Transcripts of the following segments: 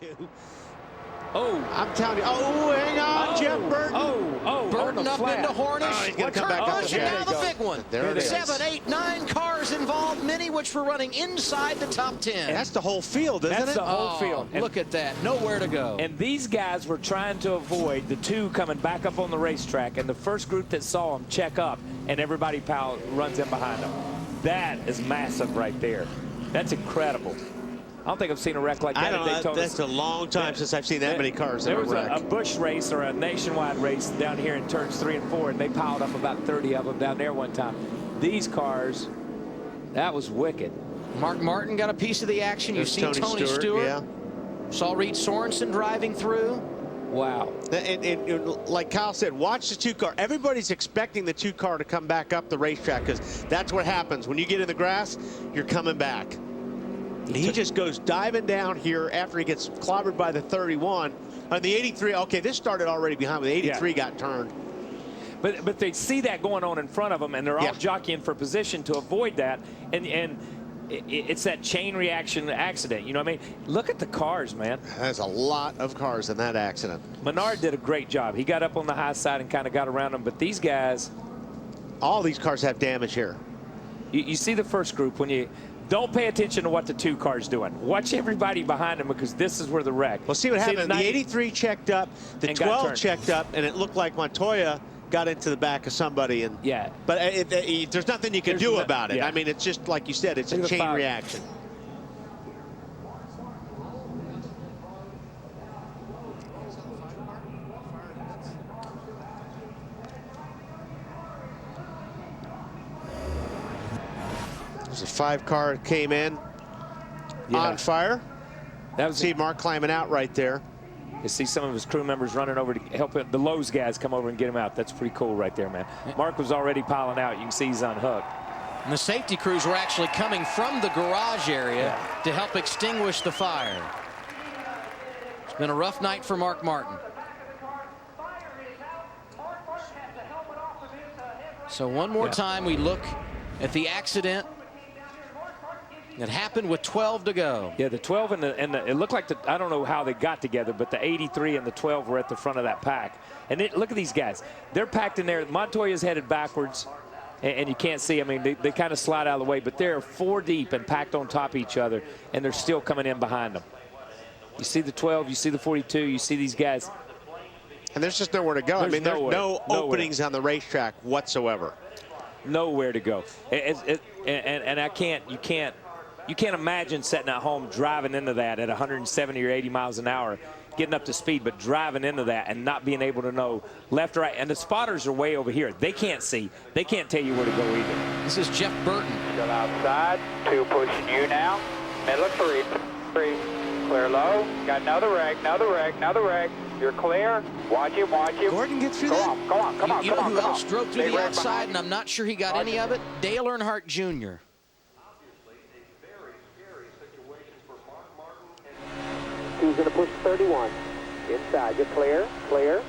to. Oh, I'm telling you. Oh, hang on, Jeff Burton. Burton up into Hornish. He's going to come back up And again. now the big one. There it is. 7, 8, 9 cars involved, many which were running inside the top 10. And that's the whole field, isn't it? that's the whole field. And look at that. Nowhere to go. And these guys were trying to avoid the two coming back up on the racetrack, and the first group that saw them check up, and everybody runs in behind them. That is massive right there. That's incredible. I don't think I've seen a wreck like that at Daytona. That's a long time since I've seen that many cars in a wreck. There was a Busch race or a nationwide race down here in turns 3 and 4, and they piled up about 30 of them down there one time. These cars, that was wicked. Mark Martin got a piece of the action. You see Tony Stewart. Yeah. Saw Reed Sorenson driving through. Wow. And like Kyle said, watch the 2 car. Everybody's expecting the 2 car to come back up the racetrack because that's what happens. When you get in the grass, you're coming back. He just goes diving down here after he gets clobbered by the 31. On the 83, okay, this started already behind, but the 83 got turned. But they see that going on in front of them, and they're all jockeying for position to avoid that. And it's that chain reaction accident. You know what I mean? Look at the cars, man. There's a lot of cars in that accident. Menard did a great job. He got up on the high side and kind of got around them. But these guys, all these cars have damage here. You see the first group when you don't pay attention to what the 2 cars doing. Watch everybody behind them because this is where the wreck. Well, see what happened. The 83 checked up, the 12 checked up, and it looked like Montoya got into the back of somebody. And but there's nothing you can do about it. I mean, it's just like you said, it's a chain reaction. There's a 5 car came in on fire. That was see Mark climbing out right there. You see some of his crew members running over to help the Lowe's guys come over and get him out. That's pretty cool right there, man. Mark was already piling out. You can see he's unhooked. And the safety crews were actually coming from the garage area to help extinguish the fire. It's been a rough night for Mark Martin. So one more time we look at the accident that happened with 12 to go. Yeah, the 12 and it looked like I don't know how they got together, but the 83 and the 12 were at the front of that pack. And look at these guys. They're packed in there. Montoya's headed backwards, and you can't see. I mean, they kind of slide out of the way, but they're 4 deep and packed on top of each other, and they're still coming in behind them. You see the 12, you see the 42, you see these guys. And there's just nowhere to go. I mean, there's no openings on the racetrack whatsoever. Nowhere to go. And you can't imagine sitting at home driving into that at 170 or 80 miles an hour, getting up to speed, but driving into that and not being able to know left or right. And the spotters are way over here. They can't see. They can't tell you where to go either. This is Jeff Burton. Still outside. 2 pushing you now. Middle of 3. Clear low. Got another wreck, another wreck, another wreck. You're clear. Watch him, watch him. Gordon gets through that? Come on. You know who else drove through the outside, and I'm not sure he got any of it? Dale Earnhardt Jr. He's going to push 31. Inside, you're clear. You're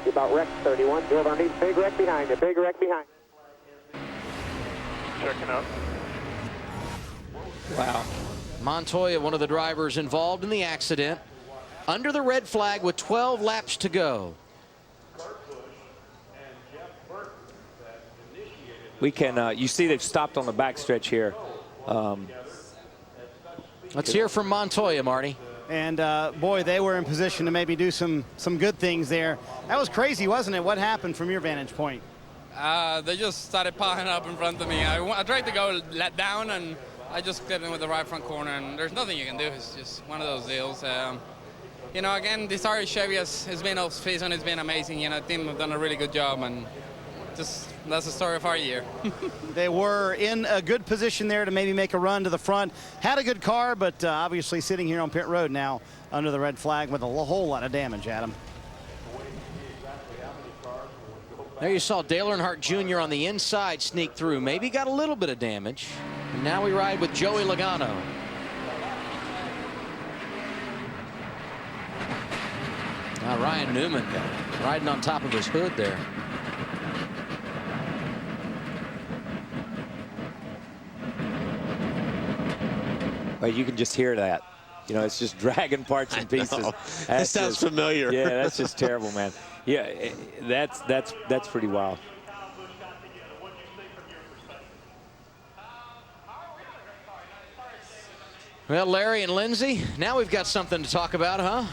about wrecked 31. You're underneath, big wreck behind you, Checking up. Wow. Montoya, one of the drivers involved in the accident, under the red flag with 12 laps to go. We can, you see they've stopped on the backstretch here. Let's hear from Montoya, Marty. And boy, they were in position to maybe do some good things there. That was crazy, wasn't it? What happened from your vantage point? They just started piling up in front of me. I tried to go let down, and I just clipped in with the right front corner, and there's nothing you can do. It's just one of those deals. You know, again, this Irish Chevy has been off-season. It's been amazing. You know, the team have done a really good job, and just that's the story of our year. They were in a good position there to maybe make a run to the front. Had a good car, but obviously sitting here on pit road now under the red flag with a whole lot of damage, Adam. There you saw Dale Earnhardt Jr. on the inside sneak through. Maybe got a little bit of damage. And now we ride with Joey Logano. Now Ryan Newman riding on top of his hood there. But you can just hear that. You know, it's just dragging parts and pieces. That sounds familiar. Yeah, that's just terrible, man. Yeah, that's pretty wild. Well, Larry and Lindsay, now we've got something to talk about, huh?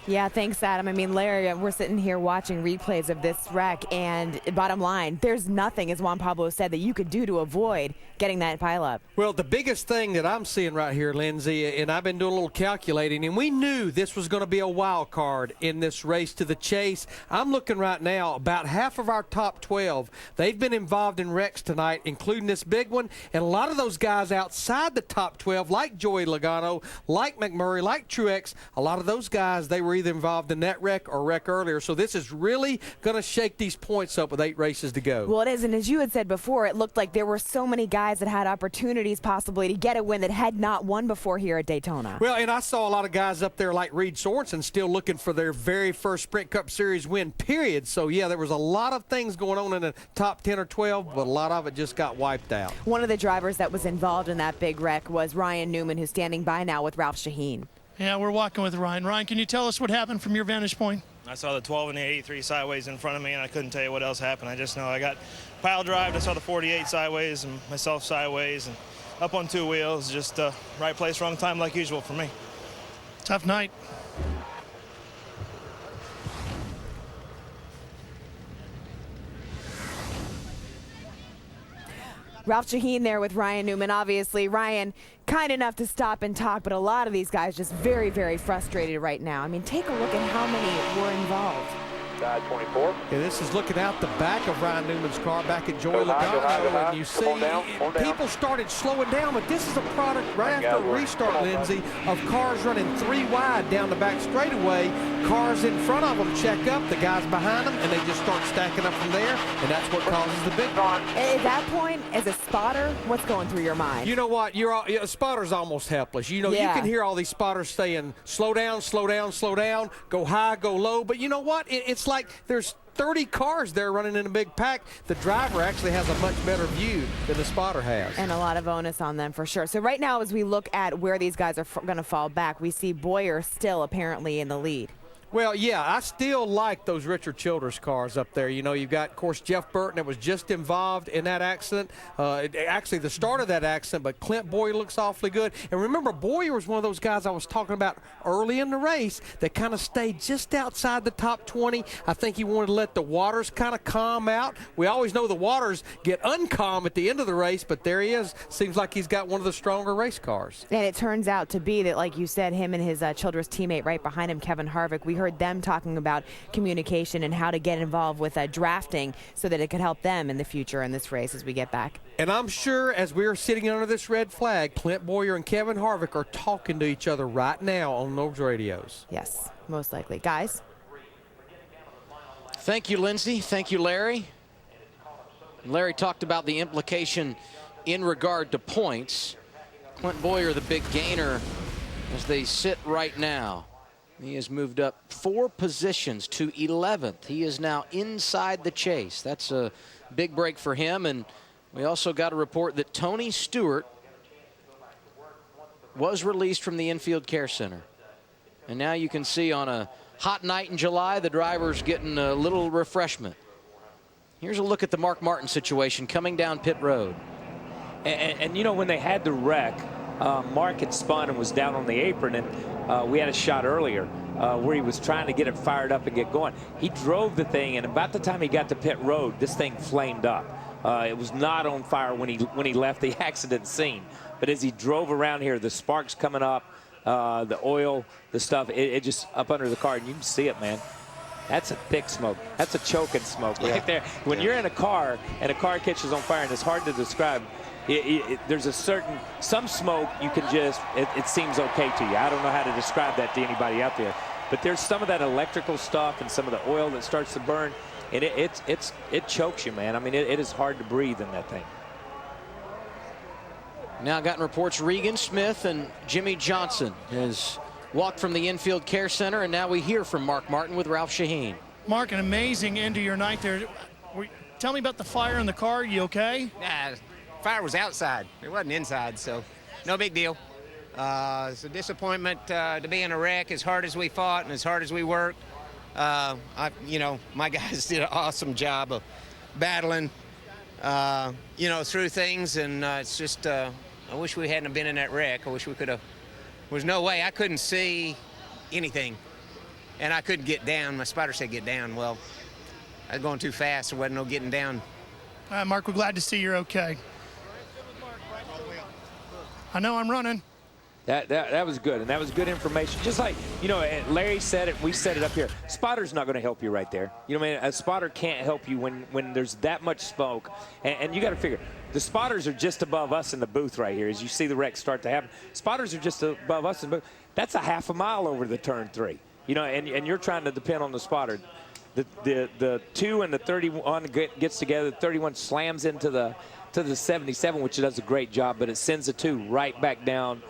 Yeah, thanks, Adam. I mean, Larry, we're sitting here watching replays of this wreck, and bottom line, there's nothing, as Juan Pablo said, that you could do to avoid getting that pileup. Well, the biggest thing that I'm seeing right here, Lindsay, and I've been doing a little calculating, and we knew this was going to be a wild card in this race to the chase. I'm looking right now, about half of our top 12, they've been involved in wrecks tonight, including this big one, and a lot of those guys outside the top 12, like Joey Logano, like McMurray, like Truex, a lot of those guys, they were either involved in that wreck or wreck earlier. So this is really going to shake these points up with 8 races to go. Well, it is, and as you had said before, it looked like there were so many guys that had opportunities possibly to get a win that had not won before here at Daytona. Well, and I saw a lot of guys up there like Reed Sorenson still looking for their very first Sprint Cup Series win, period. So, yeah, there was a lot of things going on in the top 10 or 12, but a lot of it just got wiped out. One of the drivers that was involved in that big wreck was Ryan Newman, who's standing by now with Ralph Shaheen. Yeah, we're walking with Ryan. Ryan, can you tell us what happened from your vantage point? I saw the 12 and the 83 sideways in front of me, and I couldn't tell you what else happened. I just know I got pile drived. I saw the 48 sideways and myself sideways and up on 2 wheels. Just right place, wrong time like usual for me. Tough night. Ralph Shaheen there with Ryan Newman. Obviously, Ryan kind enough to stop and talk, but a lot of these guys just very, very frustrated right now. I mean, take a look at how many were involved. 24. Yeah, this is looking out the back of Ryan Newman's car back at Joey Logano, and you see people started slowing down, but this is a product right after a restart, Lindsay, of cars running 3 wide down the back straightaway. Cars in front of them check up, the guys behind them, and they just start stacking up from there, and that's what causes the big one. At that point, as a spotter, what's going through your mind? You know what? A spotter's almost helpless. You know, you can hear all these spotters saying, slow down, slow down, slow down, go high, go low, but you know what? It's like there's 30 cars there running in a big pack. The driver actually has a much better view than the spotter has. And a lot of onus on them for sure. So right now, as we look at where these guys are going to fall back, we see Bowyer still apparently in the lead. Well, yeah, I still like those Richard Childress cars up there. You know, you've got, of course, Jeff Burton that was just involved in that accident. Actually, the start of that accident, but Clint Bowyer looks awfully good. And remember, Bowyer was one of those guys I was talking about early in the race that kind of stayed just outside the top 20. I think he wanted to let the waters kind of calm out. We always know the waters get uncalm at the end of the race, but there he is. Seems like he's got one of the stronger race cars. And it turns out to be that, like you said, him and his Childress teammate right behind him, Kevin Harvick, we heard them talking about communication and how to get involved with drafting so that it could help them in the future in this race as we get back. And I'm sure as we're sitting under this red flag, Clint Bowyer and Kevin Harvick are talking to each other right now on those radios. Yes, most likely. Guys? Thank you, Lindsay. Thank you, Larry. Larry talked about the implication in regard to points. Clint Bowyer, the big gainer, as they sit right now. He has moved up 4 positions to 11th. He is now inside the chase. That's a big break for him. And we also got a report that Tony Stewart was released from the infield care center. And now you can see on a hot night in July, the driver's getting a little refreshment. Here's a look at the Mark Martin situation coming down pit road. And you know, when they had the wreck, Mark had spun and was down on the apron, and we had a shot earlier where he was trying to get it fired up and get going. He drove the thing, and about the time he got to pit road, this thing flamed up. It was not on fire when he left the accident scene, but as he drove around here, the sparks coming up, the oil, the stuff, it just up under the car, and you can see it, man. That's a thick smoke. That's a choking smoke right there. When you're in a car and a car catches on fire, and it's hard to describe, there's some smoke you can just, it seems okay to you. I don't know how to describe that to anybody out there. But there's some of that electrical stuff and some of the oil that starts to burn, and it chokes you, man. I mean, it is hard to breathe in that thing. Now gotten reports Regan Smith and Jimmie Johnson has walked from the infield care center, and now we hear from Mark Martin with Ralph Shaheen. Mark, an amazing end to your night there. Tell me about the fire in the car. You okay? Fire was outside. It wasn't inside, so no big deal. It's a disappointment to be in a wreck as hard as we fought and as hard as we worked. My guys did an awesome job of battling, through things, and it's just, I wish we hadn't been in that wreck. I wish we could have. There was no way. I couldn't see anything, and I couldn't get down. My spotter said get down. Well, I was going too fast. There wasn't no getting down. Mark, we're glad to see you're okay. I know I'm running. That was good, and that was good information. Just like, and Larry said it, we set it up here. Spotter's not going to help you right there. A spotter can't help you when there's that much smoke. And you got to figure, the spotters are just above us in the booth right here. As you see the wreck start to happen, spotters are just above us in the booth. That's a half a mile over the turn 3. And you're trying to depend on the spotter. The 2 and the 31 gets together. The 31 slams into the 77, which does a great job, but it sends the 2 right back down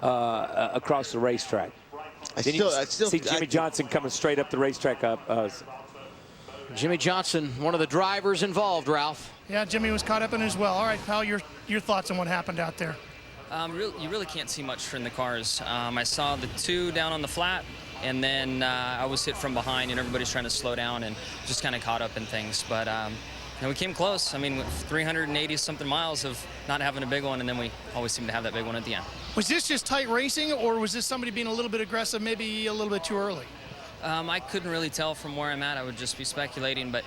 across the racetrack. I still see Jimmie Johnson coming straight up the racetrack up. Jimmie Johnson, one of the drivers involved, Ralph. Yeah, Jimmie was caught up in it as well. All right, pal, your thoughts on what happened out there? You really can't see much from the cars. I saw the 2 down on the flat, and then I was hit from behind, and everybody's trying to slow down and just kind of caught up in things. But we came close. I mean, 380-something miles of not having a big one, and then we always seem to have that big one at the end. Was this just tight racing, or was this somebody being a little bit aggressive, maybe a little bit too early? I couldn't really tell from where I'm at. I would just be speculating, but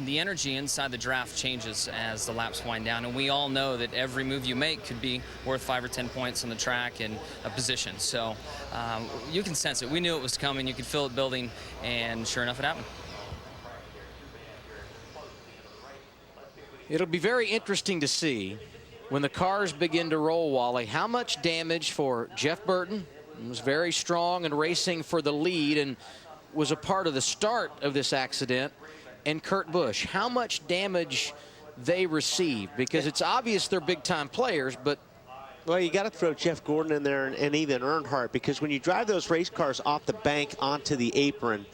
the energy inside the draft changes as the laps wind down, and we all know that every move you make could be worth 5 or 10 points on the track and a position. So you can sense it. We knew it was coming. You could feel it building, and sure enough, it happened. It'll be very interesting to see when the cars begin to roll, Wally, how much damage for Jeff Burton, who was very strong and racing for the lead and was a part of the start of this accident, and Kurt Busch, how much damage they received, because it's obvious they're big-time players, but well, you got to throw Jeff Gordon in there and even Earnhardt, because when you drive those race cars off the bank onto the apron,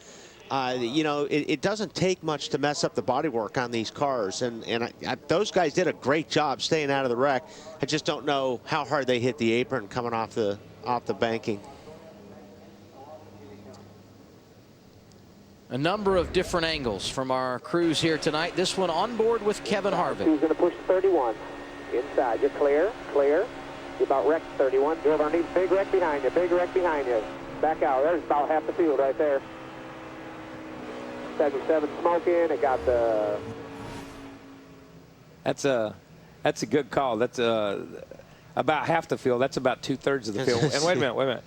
it doesn't take much to mess up the bodywork on these cars, and those guys did a great job staying out of the wreck. I just don't know how hard they hit the apron coming off the banking. A number of different angles from our crews here tonight. This one on board with Kevin Harvick. Who's going to push 31? Inside. You're clear. You're about wrecked 31. You're underneath. Big wreck behind you. Back out. There's about half the field right there. 77 smoking. It got the. That's a good call. That's about half the field. That's about 2/3 of the field. And wait a minute.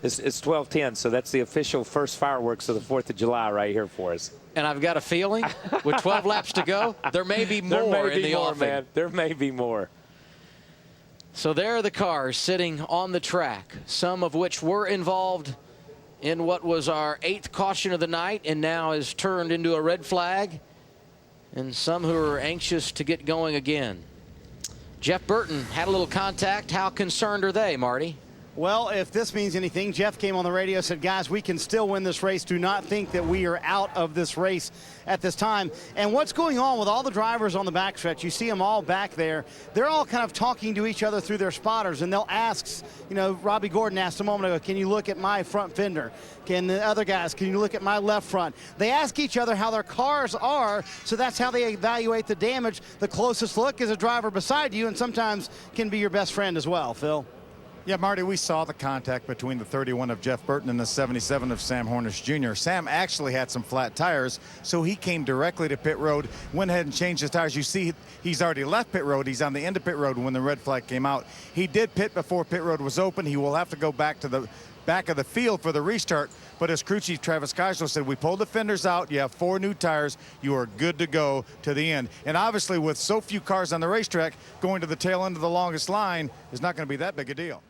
It's 12:10, so that's the official first fireworks of the 4th of July right here for us. And I've got a feeling, with 12 laps to go, there may be more in the offing. Man. There may be more. So there are the cars sitting on the track, some of which were involved in what was our 8th caution of the night and now is turned into a red flag, and some who are anxious to get going again. Jeff Burton had a little contact. How concerned are they, Marty? Well, if this means anything, Jeff came on the radio and said, guys, we can still win this race. Do not think that we are out of this race at this time. And what's going on with all the drivers on the backstretch, you see them all back there. They're all kind of talking to each other through their spotters, and they'll ask, Robby Gordon asked a moment ago, can you look at my front fender? Can the other guys, can you look at my left front? They ask each other how their cars are, so that's how they evaluate the damage. The closest look is a driver beside you, and sometimes can be your best friend as well, Phil. Yeah, Marty, we saw the contact between the 31 of Jeff Burton and the 77 of Sam Hornish Jr. Sam actually had some flat tires, so he came directly to pit road, went ahead and changed his tires. You see, he's already left pit road. He's on the end of pit road when the red flag came out. He did pit before pit road was open. He will have to go back to the back of the field for the restart. But as crew chief Travis Keisler said, we pulled the fenders out. You have 4 new tires. You are good to go to the end. And obviously, with so few cars on the racetrack, going to the tail end of the longest line is not going to be that big a deal.